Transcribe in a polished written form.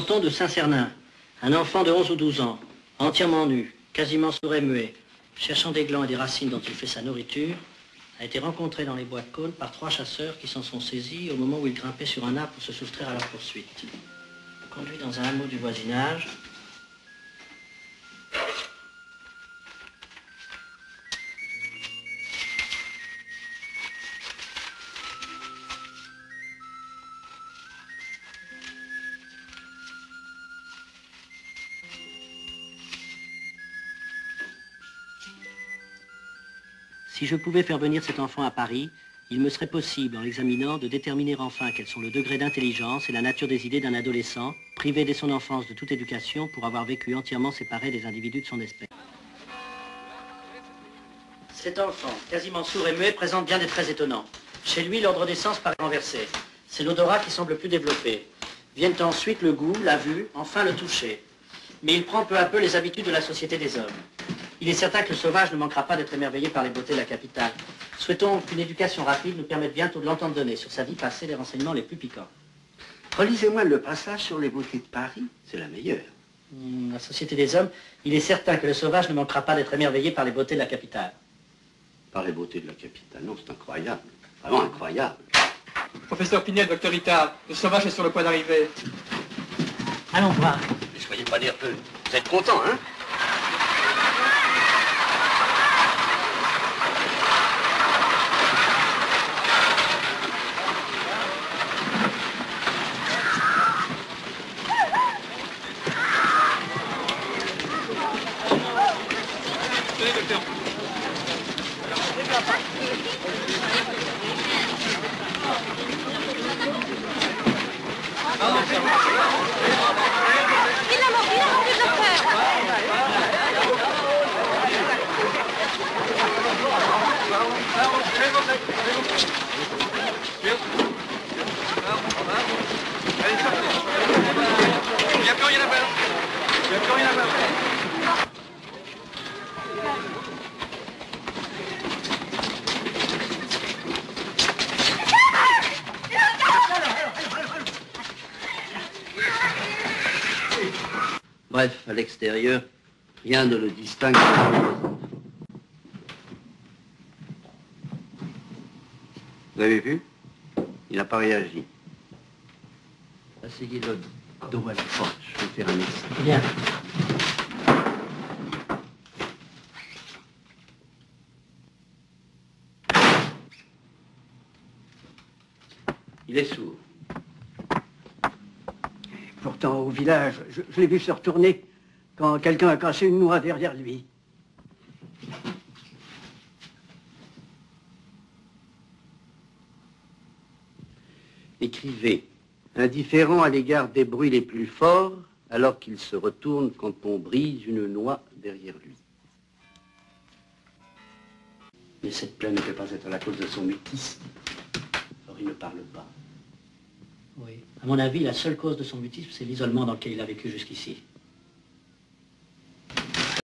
canton de Saint-Cernin, un enfant de 11 ou 12 ans, entièrement nu, quasiment sourd et muet, cherchant des glands et des racines dont il fait sa nourriture, a été rencontré dans les bois de Cône par 3 chasseurs qui s'en sont saisis au moment où il grimpait sur un arbre pour se soustraire à leur poursuite. Conduit dans un hameau du voisinage, si je pouvais faire venir cet enfant à Paris, il me serait possible, en l'examinant, de déterminer enfin quels sont le degré d'intelligence et la nature des idées d'un adolescent, privé dès son enfance de toute éducation pour avoir vécu entièrement séparé des individus de son espèce. Cet enfant, quasiment sourd et muet, présente bien des traits étonnants. Chez lui, l'ordre des sens paraît renversé. C'est l'odorat qui semble plus développé. Viennent ensuite le goût, la vue, enfin le toucher. Mais il prend peu à peu les habitudes de la société des hommes. Il est certain que le sauvage ne manquera pas d'être émerveillé par les beautés de la capitale. Souhaitons qu'une éducation rapide nous permette bientôt de l'entendre donner sur sa vie passée les renseignements les plus piquants. Relisez-moi le passage sur les beautés de Paris, c'est la meilleure. La société des hommes, il est certain que le sauvage ne manquera pas d'être émerveillé par les beautés de la capitale. Par les beautés de la capitale, non, c'est incroyable. Vraiment incroyable. Professeur Pinel, docteur Itard, le sauvage est sur le point d'arriver. Allons voir. Ne soyez pas nerveux. Vous êtes content, hein? Bref, à l'extérieur, rien ne le distingue. Vous avez vu? Il n'a pas réagi. Asseyez-le dos à la porte, je vais faire un essai. Bien. Il est sourd. Pourtant, au village, je l'ai vu se retourner quand quelqu'un a cassé une noix derrière lui. Écrivez, indifférent à l'égard des bruits les plus forts, alors qu'il se retourne quand on brise une noix derrière lui. Mais cette plaie ne peut pas être la cause de son mutisme. Or, il ne parle pas. Oui. À mon avis, la seule cause de son mutisme, c'est l'isolement dans lequel il a vécu jusqu'ici.